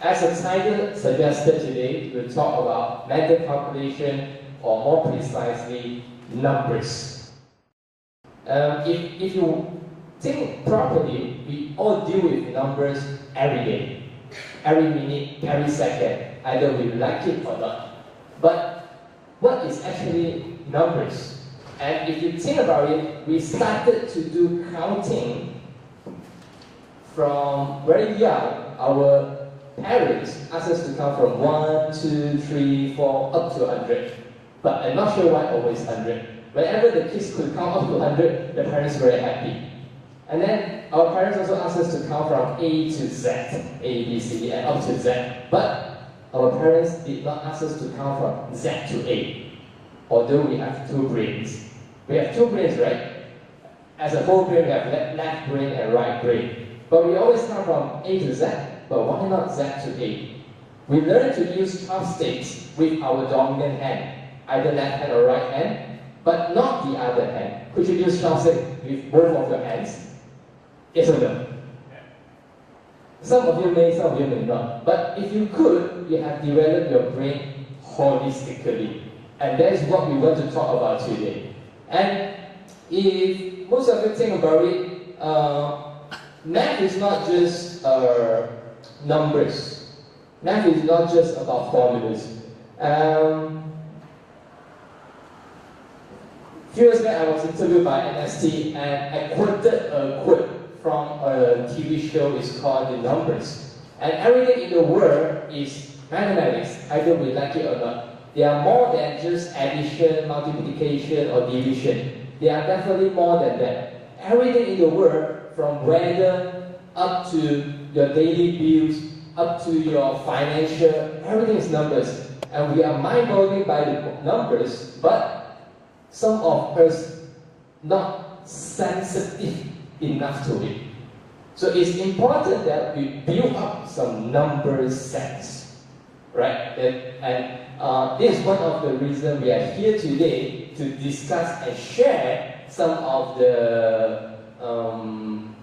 As the title suggested today, we'll talk about mental calculation, or more precisely, numbers. If you think properly, we all deal with numbers every day, every minute, every second, either we like it or not. But what is actually numbers? And if you think about it, we started to do counting from very young. Our parents asked us to count from 1, 2, 3, 4, up to 100. But I'm not sure why always 100. Whenever the kids could count up to 100, the parents were very happy. And then our parents also asked us to count from A to Z, A, B, C, D, and up to Z. But our parents did not ask us to count from Z to A, although we have two brains. We have two brains, right? As a whole brain, we have left brain and right brain. But we always count from A to Z, but why not Z to A? We learn to use chopsticks with our dominant hand, either left hand or right hand, but not the other hand. Could you use chopsticks with both of your hands? Yes or no? Some of you may, some of you may not. But if you could, you have developed your brain holistically. And that is what we want to talk about today. And if most of you think about it, math is not just numbers. Math is not just about formulas. Few years back, I was interviewed by NST, and I quoted a quote from a TV show. It's called The Numbers. And everything in the world is mathematics, either we like it or not. They are more than just addition, multiplication, or division. They are definitely more than that. Everything in the world, from weather up to your daily bills, up to your financial, everything is numbers. And we are mind-boggling by the numbers, but some of us not sensitive enough to it. So it's important that we build up some number sense, right? This is one of the reasons we are here today to discuss and share some of the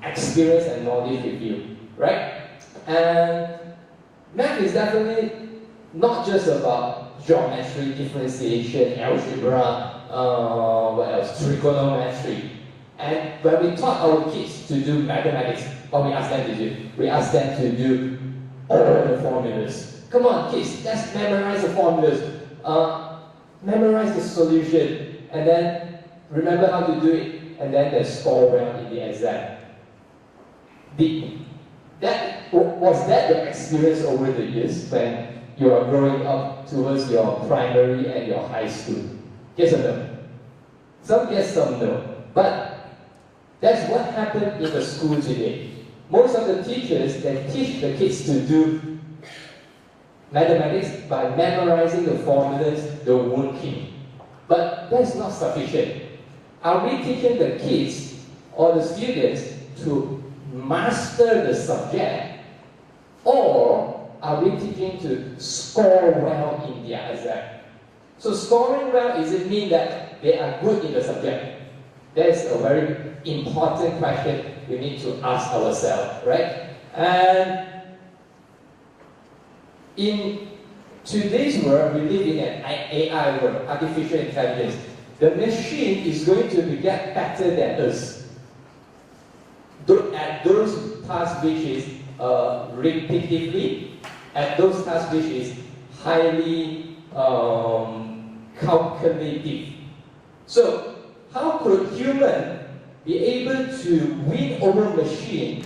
experience and knowledge with you, right? And math is definitely not just about geometry, differentiation, algebra, what else? Trigonometry. And when we taught our kids to do mathematics, what we ask them to do? We ask them to do all the formulas. Come on, kids, let's memorize the formulas. Memorize the solution, and then remember how to do it, and then they score well in the exam. Was that the experience over the years when you are growing up towards your primary and your high school? Yes or no? Some yes, some no. But that's what happened in the school today. Most of the teachers, they teach the kids to do mathematics by memorizing the formulas, the working. But that's not sufficient. Are we teaching the kids or the students to master the subject, or are we teaching to score well in their exam? So scoring well, does it mean that they are good in the subject? That's a very important question we need to ask ourselves, right? And in today's world, we live in an AI world, artificial intelligence. The machine is going to get better than us. At those tasks which is repetitively, at those tasks which is highly calculative. So, how could human be able to win over machine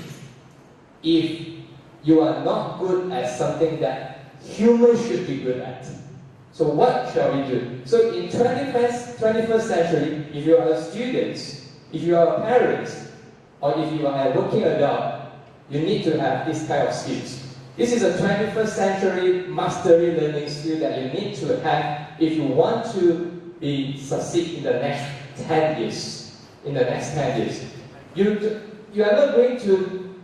if you are not good at something that humans should be good at? So what shall we do? So in 21st century, if you are a student, if you are a parent, or if you are a working adult, you need to have this kind of skills. This is a 21st century mastery learning skill that you need to have if you want to succeed in the next 10 years. In the next 10 years. You are not going to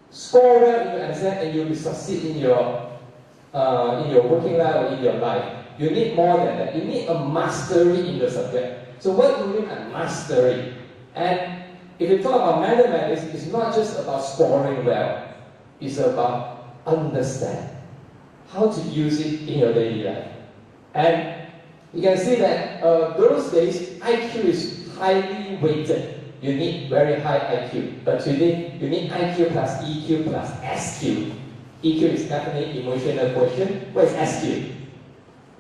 score well in your exam and you will succeed in your working life or in your life. You need more than that. You need a mastery in the subject. So what do you mean by mastery? And if you talk about mathematics, it's not just about scoring well. It's about understand. how to use it in your daily life. And you can see that those days, IQ is highly weighted. You need very high IQ. But today, you need IQ plus EQ plus SQ. EQ is definitely emotional quotient. What is SQ?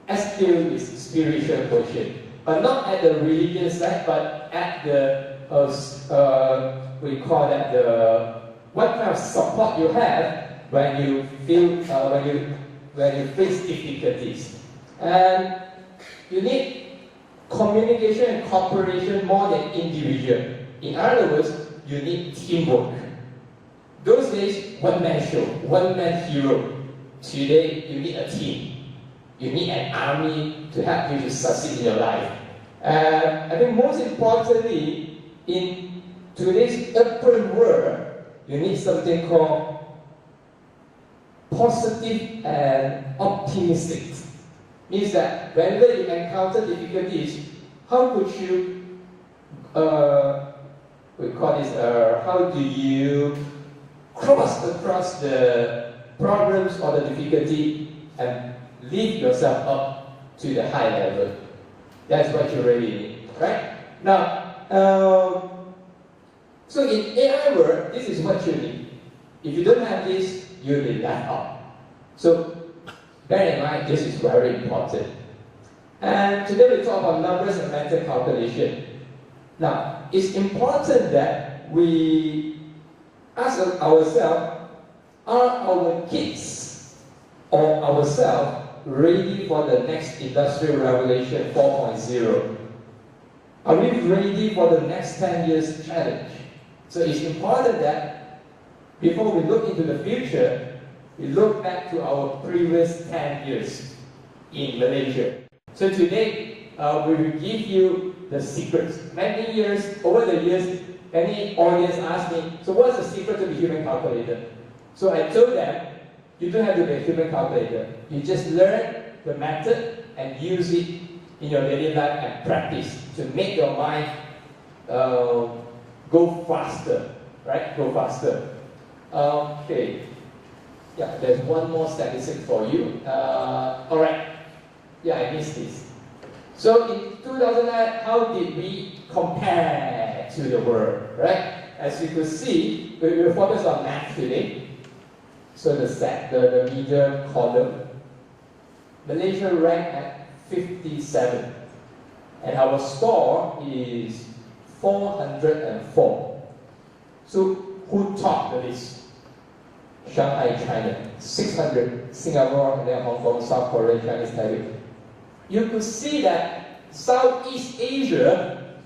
SQ is spiritual quotient. But not at the religious side, but at the, we call that the, what kind of support you have when you feel, when you face difficulties. And you need communication and cooperation more than individual. In other words, you need teamwork. Those days, one-man show, one-man hero. Today, you need a team. You need an army to help you to succeed in your life. And I think most importantly, in today's open world, you need something called positive and optimistic. Means that whenever you encounter difficulties, how could you, we call this, how do you cross across the problems or the difficulty and lift yourself up to the high level? That's what you really need, right? Now, so in AI world, this is what you need. If you don't have this, you'll be left out. So bear in mind, this is very important. And today we talk about numbers and mental calculation. Now, it's important that we ask ourselves, are our kids or ourselves ready for the next Industrial Revolution 4.0? Are we ready for the next 10 years challenge? So it's important that before we look into the future, we look back to our previous 10 years in Malaysia. So today, we will give you the secrets. Many years, over the years, any audience asked me, so what's the secret to the human calculator? So I told them, you don't have to be a human calculator. You just learn the method and use it in your daily life and practice to make your mind go faster, right? Go faster. Okay. Yeah, there's one more statistic for you. All right. Yeah, I missed this. So in 2009, how did we compare to the world, right? As you could see, we will focus on math today. So the medium column, Malaysia ranked at 57, and our score is 404. So who topped the list? Shanghai, China, 600, Singapore, and then Hong Kong, South Korea, Chinese Taipei. You could see that Southeast Asia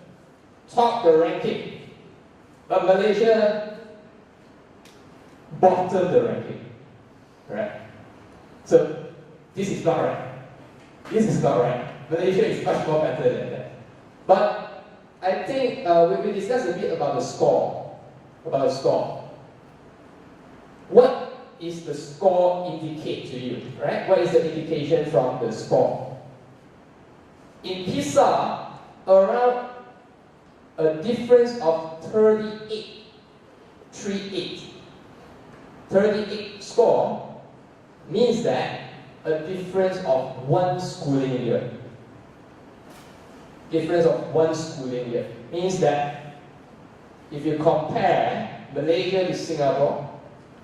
topped the ranking, but Malaysia bottomed the ranking, right? So this is not right. This is not right. Malaysia is much more better than that. But I think we discussed a bit about the score. About the score. What is the score indicate to you, right? What is the indication from the score? In PISA, around a difference of 38 score means that a difference of one schooling year. Difference of one schooling year means that if you compare Malaysia to Singapore,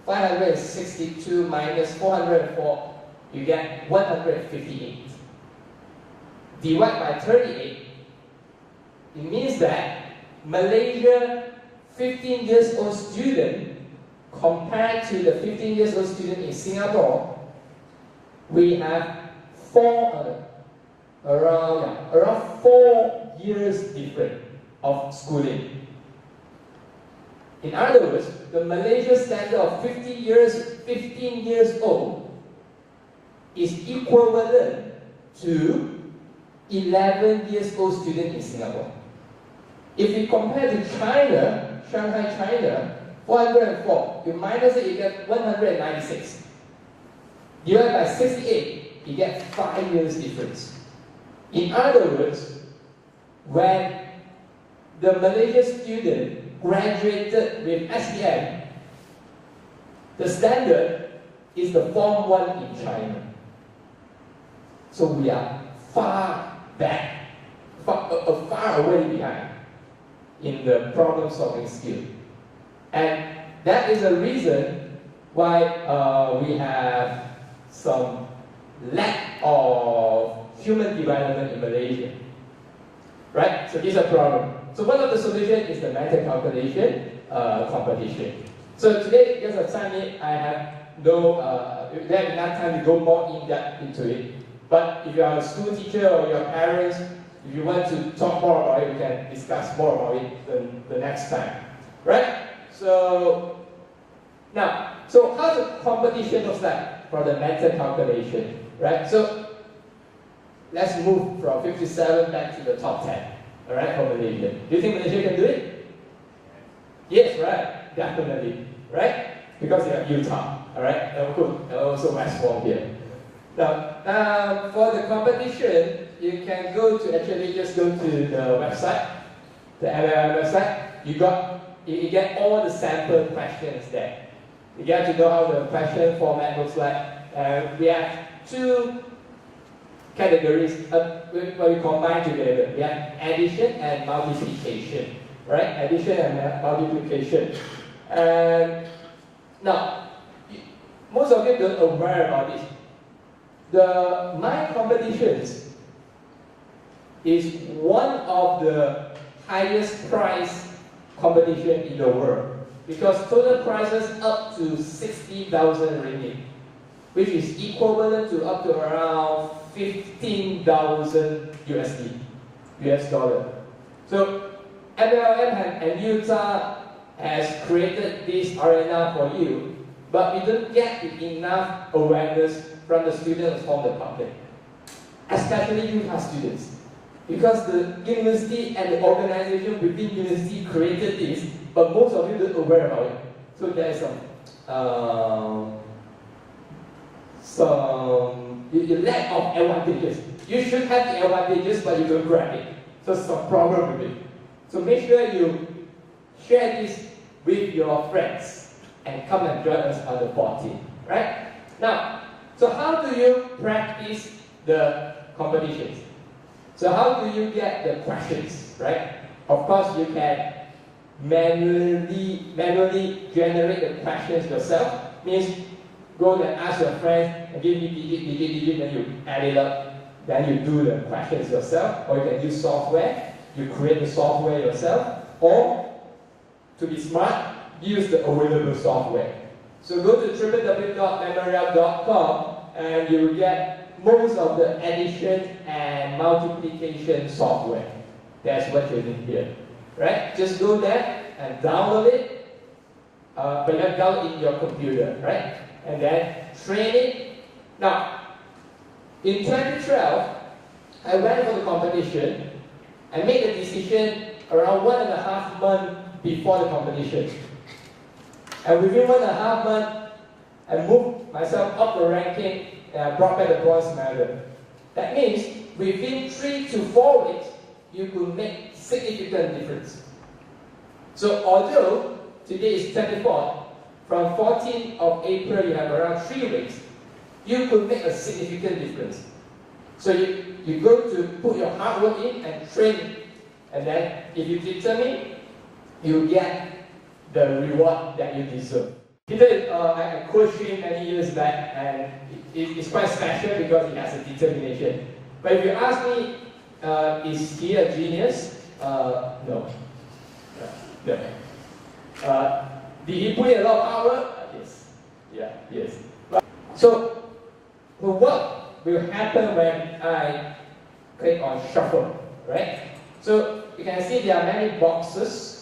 562 minus 404, you get 158. Divide by 38, it means that Malaysia 15 years old student compared to the 15 years old student in Singapore, we have around 4 years difference of schooling. In other words, the Malaysia standard of 15 years old is equivalent to 11 years old student in Singapore. If we compare to China, Shanghai, China, 404, you minus it, you get 196. Divided by 68, you get 5 years difference. In other words, when the Malaysia student graduated with SPM, the standard is the Form 1 in China. So we are far back, far away behind in the problem solving skill. And that is a reason why we have some lack of human development in Malaysia. Right? So this is a problem. So one of the solutions is the mental calculation competition. So today, because of time, I have there's enough time to go more in depth into it. But if you are a school teacher or your parents, if you want to talk more about it, we can discuss more about it the next time. Right? So now, so how the competition looks like for the mental calculation, right? So let's move from 57 back to the top 10, all right, for Malaysia. Do you think Malaysia can do it? Yes, right, definitely, right? Because you have UTAR, all right, and also West Wall here. Now, for the competition, you can go to just go to the website, the MLM website. You get all the sample questions there. You get to know how the question format looks like. We have two categories where we combine together. We have addition and multiplication, right? Addition and multiplication. And now, most of you don't aware about this. The Mind Competitions is one of the highest price competition in the world, because total prices up to 60,000 ringgit, which is equivalent to up to around 15,000 US dollar. So MLM and UTAR has created this arena for you, but we don't get enough awareness from the students, from the public, especially UTAR students. Because the university and the organization within university created this, but most of you don't aware about it. So there is some lack of advantages. You should have the advantages, but you don't grab it. So some problem with it. So make sure you share this with your friends and come and join us on the 14th, right? Now, so how do you practice the competitions? So how do you get the questions, right? Of course, you can manually generate the questions yourself. Means go and ask your friends and give me digit, then you add it up. Then you do the questions yourself, or you can use software. You create the software yourself, or to be smart, use the available software. So go to www.memorial.com and you will get most of the addition and multiplication software. That's what you need here, right? Just go there and download it, but you have to download it in your computer, right? And then train it. Now, in 2012, I went for the competition and made the decision around 1.5 months before the competition. And within 1.5 months, I moved myself up the ranking and I brought back the bronze medal. That means within 3 to 4 weeks, you could make significant difference. So although today is 24th, from 14th of April you have around 3 weeks, you could make a significant difference. So you go to put your hard work in and train, and then if you determine, you get the reward that you deserve. Peter, I coached him many years back, and it's quite special because he has a determination. But if you ask me, is he a genius? No. Did he put in a lot of hard work? Yes. Yeah, yes. So what will happen when I click on shuffle, right? So you can see there are many boxes.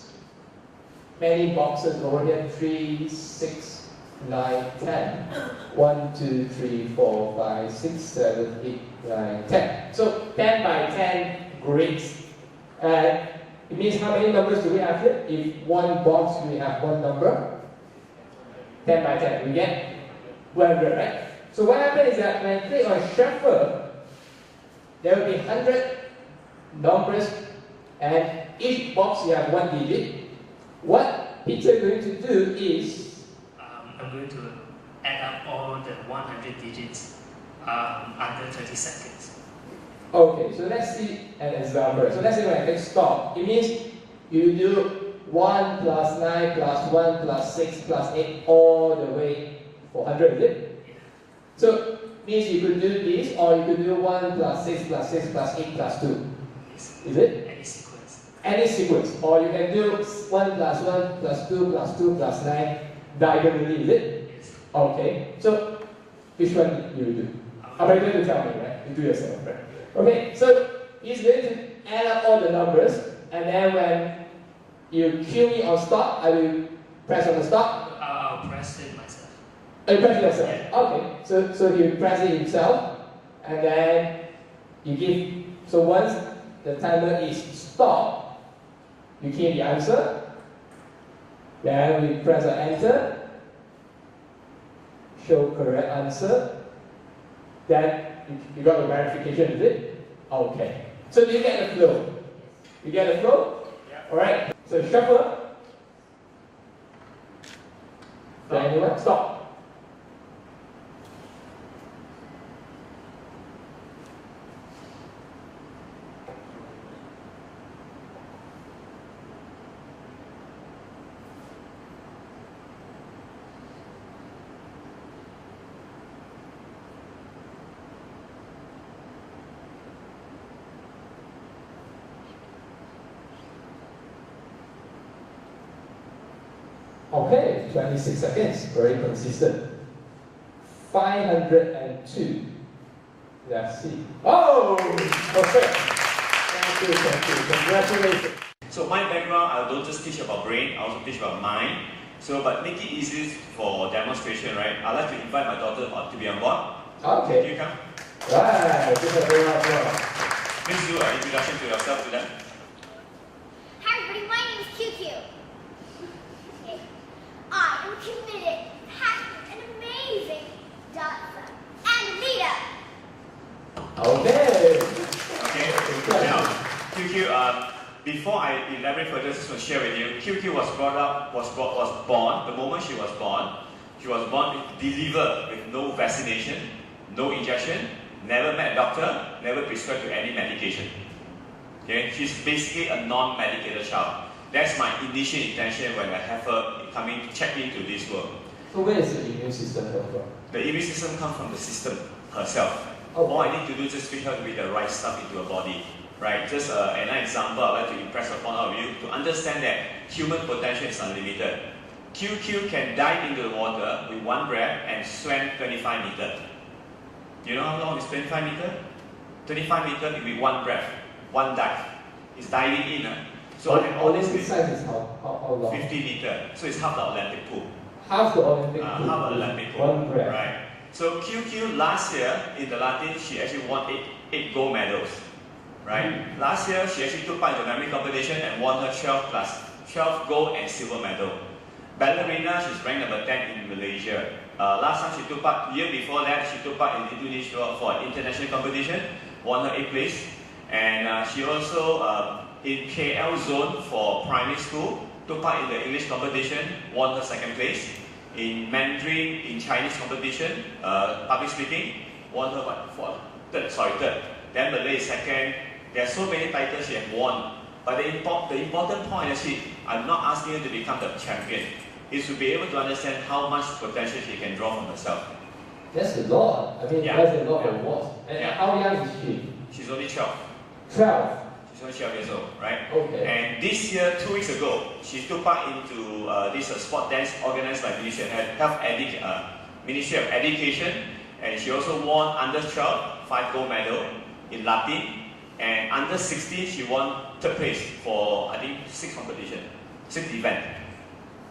Many boxes over here, 3, 6, 9, 10. 1, 2, 3, 4, 5, 6, 7, 8, 9, 10. So 10 by 10 grids. It means how many numbers do we have here? If one box we have one number, 10 by 10, we get 100, right? So what happens is that when I click on shuffle, there will be 100 numbers, and each box you have 1 digit. What Peter is going to do is... I'm going to add up all the 100 digits Under 30 seconds. Okay, so let's see an example. So let's say when I click stop, it means you do 1 plus 9 plus 1 plus 6 plus 8 all the way 400, is it? So means you could do this, or you could do 1 plus 6 plus 6 plus 8 plus 2. Is it? Any sequence. Any sequence. Or you can do 1 plus 1 plus 2 plus 2 plus 9 diagonally, is it? Yes. Okay. So which one you do? I'm going to tell me, right? You do yourself, right? Okay, so he's going to add up all the numbers, and then when you cue me on stop, I will press on the stop. I'll press it myself. Oh, you press it yourself? Yeah. Okay, so he press it himself, and then you give, so once the timer is stop, you key in the answer, then we press enter, show correct answer, then you got the verification, is it? Okay. So do you get the flow? You get the flow? Yeah. Alright. So shuffle. Then anyone? Stop. Okay, 26 seconds, very consistent. 502. Let's see. Oh, perfect. Thank you. Congratulations. So my background, I don't just teach about brain, I also teach about mind. So, but make it easy for demonstration, right? I'd like to invite my daughter to be on board. Okay. Can you come? Right, give a very much more. Please do an introduction to yourself to them. Hi everybody, my name is QQ. Okay. I am committed, passionate, and amazing dancer and leader. Okay. Okay. Now, QQ, before I elaborate further, just want to share with you, QQ was born, the moment she was born delivered with no vaccination, no injection, never met a doctor, never prescribed to any medication. Okay, she's basically a non-medicated child. That's my initial intention when I have her coming to check into this world. So where is the immune system come from? The immune system comes from the system herself. Oh. All I need to do is just feed her with the right stuff into her body. Right? Just an example I'd like to impress upon all of you to understand that human potential is unlimited. QQ can dive into the water with one breath and swim 25 meters. You know how long is 25 meters? 25 meters with one breath, one dive. It's diving in. So I can always Olympic size is how long? 50 meters. So it's half the Olympic pool. Half the Olympic pool. Half the Olympic pool. One breath. Right. So QQ last year in the Latin, she actually won eight gold medals. Right? Last year, she actually took part in the memory competition and won her 12 gold and silver medal. Ballerina, she's ranked number 10 in Malaysia. Last time she took part, year before that, she took part in Indonesia for an international competition, won her 8th place. And she also, in KL zone for primary school, took part in the English competition, won her 2nd place. In Mandarin, in Chinese competition, public speaking, won her third. Then Malay is 2nd. There are so many titles she has won. But the important point is I'm not asking her to become the champion. Is to be able to understand how much potential she can draw from herself. That's a lot. I mean, Yeah. that's a lot of awards. And Yeah. how young is she? She's only 12. 12. She's only 12 years old, right? Okay. And this year, 2 weeks ago, she took part into this sport dance organized by Ministry of Education. And she also won under 12, 5 gold medal in Latin. And under 16, she won 3rd place for, I think, 6 events.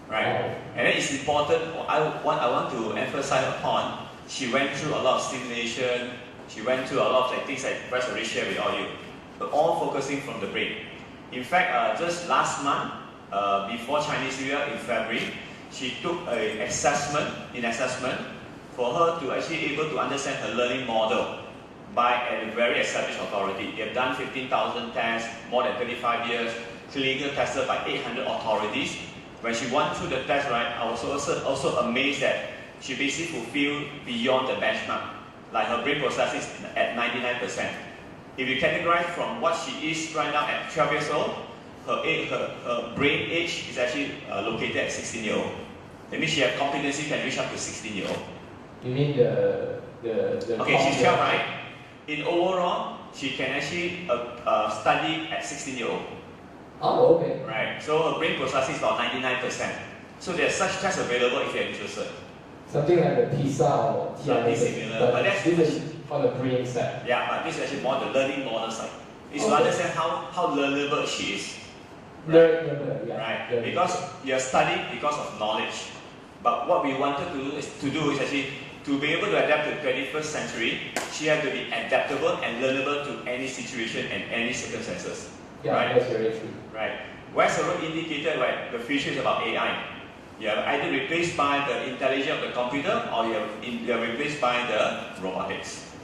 Right? Wow. And then it's important, I want to emphasize upon, she went through a lot of stimulation, she went through a lot of things I press already share with all you, but all focusing from the brain. In fact, just last month, before Chinese New Year in February, she took an assessment for her to actually able to understand her learning model by a very established authority. They have done 15,000 tests, more than 35 years, clinical tested by 800 authorities. When she went through the test, right, I was also amazed that she basically fulfilled beyond the benchmark. like her brain processing is at 99%. If you categorize from what she is right now at 12 years old, her brain age is actually located at 16-year-old. That means she has competency can reach up to 16-year-old. You mean the Okay, she's 12, right? In overall, she can actually study at 16-year-old. Oh, okay. Right. So her brain processing is about 99%. So there's such tests available if you're interested. Something like the PISA or Something TIS, similar, but but that's- this is on the brain side. Yeah, but this is actually more the learning model side. It's to Okay. understand how learnable she is. Learn, yeah. Right. Learn. Because you're studying because of knowledge. But what we wanted to do is actually to be able to adapt to the 21st century, she had to be adaptable and learnable to any situation and any circumstances. Yeah, right? that's very true. Right. Whereas the word indicated, right, the future is about AI. You are either replaced by the intelligence of the computer or you are replaced by the robotics.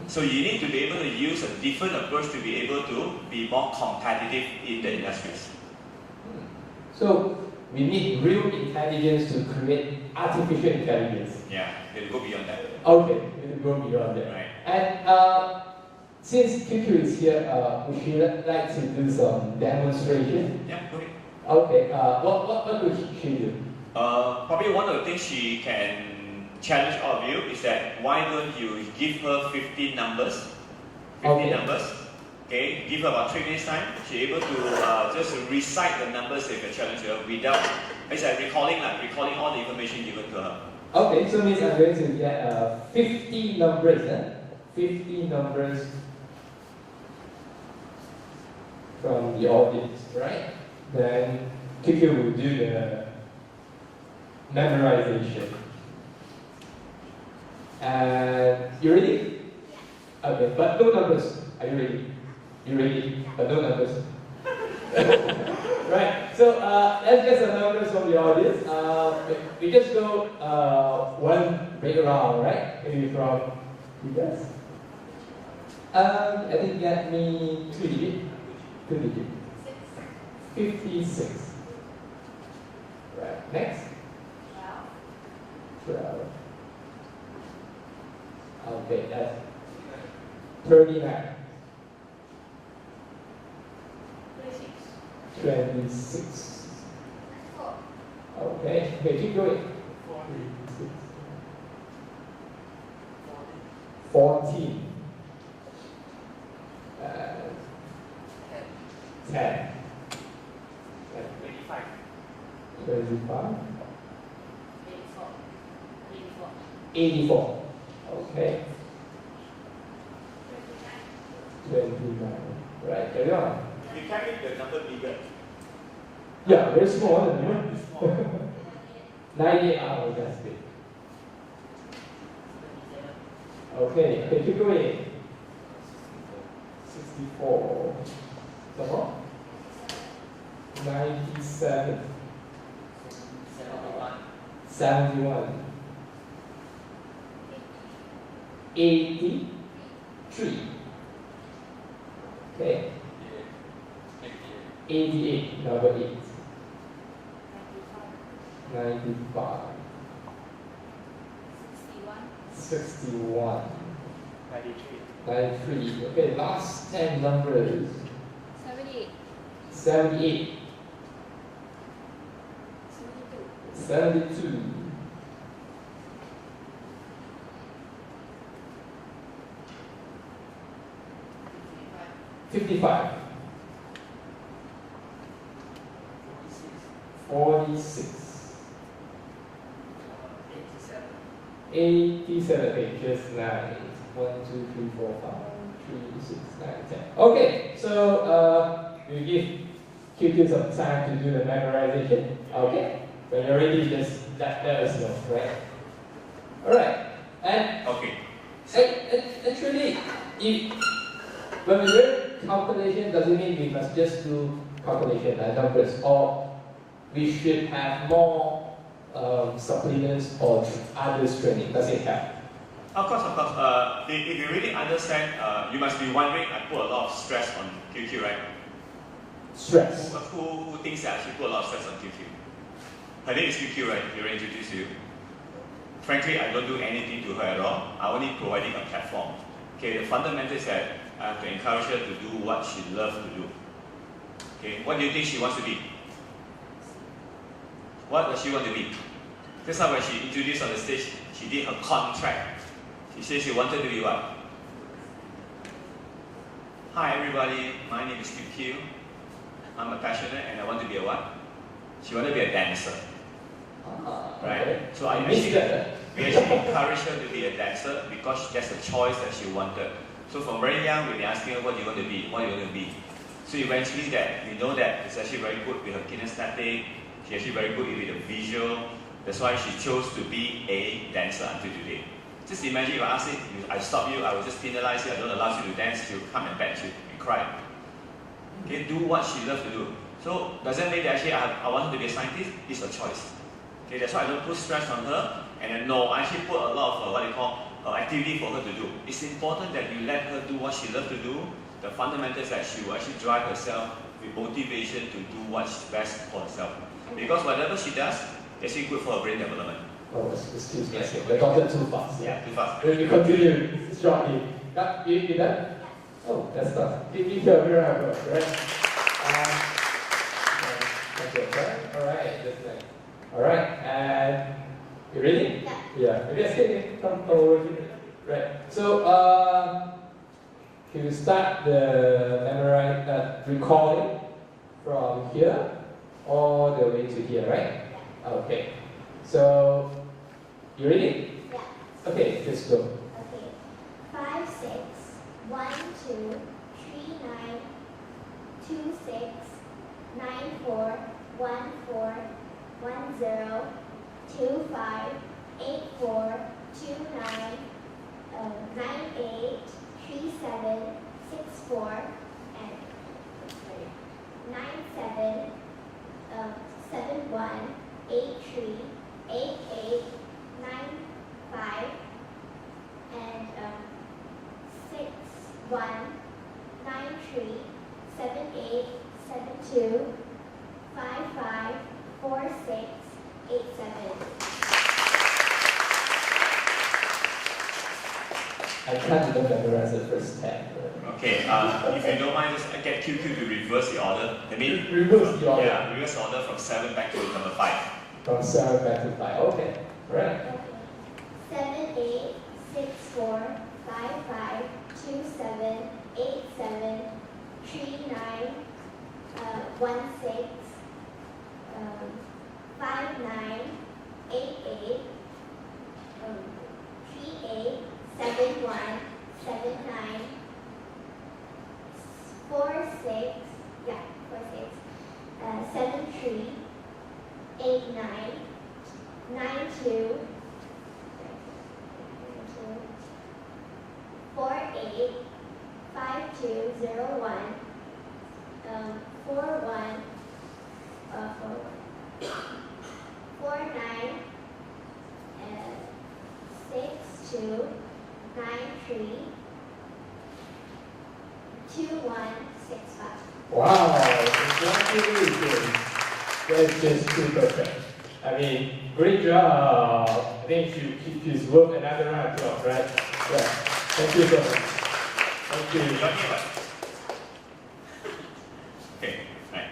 So you need to be able to use a different approach to be able to be more competitive in the industries. So we need real intelligence to create artificial intelligence. Yeah, they'll go beyond that. Okay, we will go beyond that. Right. And since QQ is here, would you like to do some demonstration? Yeah, go ahead. Okay, what would she do? Probably one of the things she can challenge all of you is that why don't you give her 15 numbers? 15 Okay. numbers. Okay, give her about 3 minutes time. She's able to just recite the numbers if you challenge her without, it's like recalling all the information given to her. Okay, so means I'm going to get 50 numbers, 50 numbers from the audience, right? Then QQ will do the memorization. And you ready? Okay, but no numbers. Are you ready? You ready? But no numbers. Right. So let's get some numbers from the audience. We just go one big round, right? Maybe from you guys. I think get me 2 digits. 2 digits. 56. Right. Next. 12. Okay, that's 39. 26. Okay, keep going. 14. 10. 25. 84. Okay. 29. Right, carry on. You can make the number bigger. Yeah, very small, isn't it? 98 hours, that's good. Okay, keep going. 64. Some more? 97. 71. 83. Okay. 88, number 8. 95. 61. 93. Okay, last 10 numbers. 78. 72. 55. 46. 87. Okay, just 9. 1, 2, 3, 4, 5, 3, 6, 9, 10. Okay, so we give QQ some time to do the memorization. Okay, when you're ready, just let us know, right? Alright, and Okay. actually, when we learn calculation, doesn't mean we must just do calculation and numbers, or we should have more supplements or others training. Does it help? Of course. If you really understand, you must be wondering, I put a lot of stress on QQ, right? Stress. Who thinks that I actually put a lot of stress on QQ? Her name is QQ, right? You're introduced to you. Frankly, I don't do anything to her at all. I'm only providing a platform. Okay, the fundamental is that I have to encourage her to do what she loves to do. Okay, what do you think she wants to be? What does she want to be? Just like when she introduced on the stage, she did her contract. She said she wanted to be what? Hi everybody, my name is QQ. I'm a passionate and I want to be a what? She wanted to be a dancer. Right? Okay. So we actually encouraged her to be a dancer because that's the choice that she wanted. So from very young, we've been asking her, what do you want to be? What do you want to be? So eventually that, we know that it's actually very good with her kinesthetic, she's actually very good with the visual. That's why she chose to be a dancer until today. Just imagine if I ask it, I stop you, I will just penalize you, I don't allow you to dance, she'll come and beg you and cry. Okay, do what she loves to do. So does that mean that actually I want her to be a scientist? It's a choice. Okay, that's why I don't put stress on her. And then no, I actually put a lot of what they call activity for her to do. It's important that you let her do what she loves to do. The fundamentals is that she will actually drive herself with motivation to do what's best for herself. Because whatever she does, it's actually good for her brain development. Oh, excuse me. The doctor too fast. Yeah, too fast. We continue shortly. You done? Oh, that's tough. Give me your mirror, right? Okay. Alright, just like. Alright, and you ready? Yeah. Yeah. Maybe I say come over here. Right. So you start the recording from here all the way to here, right? Okay. So you ready? Yeah. Okay, let's go. Okay. 5, 6, 1, 2, 3, 9, 2, 6, 9, 4, 1, 4, 1, 0, 2, 5, 8, 4, 2, 9, 9, 8, 3, 7, 6, 4, and 9, 7, 7, 1, 8, 3, 8, 8, 9, 5, and 6, 1, 9, 3, 7, 8, 7, 2, 5, 5, 4, 6, 8, 7. I can't even memorize the first 10. Okay, if you don't mind, just get QQ to reverse the order. That means Reverse the order. Yeah, reverse the order from 7 back to number 5. From 7 back to 5. Okay. Right. Okay. 7, 8, 6, 4, 5, 5, 2, 7, 8, 7, 3, 9, 1, 6, 5, 9, 8, 8, 3, 8, 7, 1, 7, 9, 4, 6, yeah, 4, 6, 7, 3, 8, 9, 9, 2, 4, 8, 5, 2, 0, 1, 4, 1, 4, 9, 6, 2, 9, 3, 2, 1, 6, 5. Wow, congratulations. That's just too perfect. I mean, great job. I think she's worth another round of applause, right? Yeah. Thank you so much. Thank you. You got me what? Okay, right.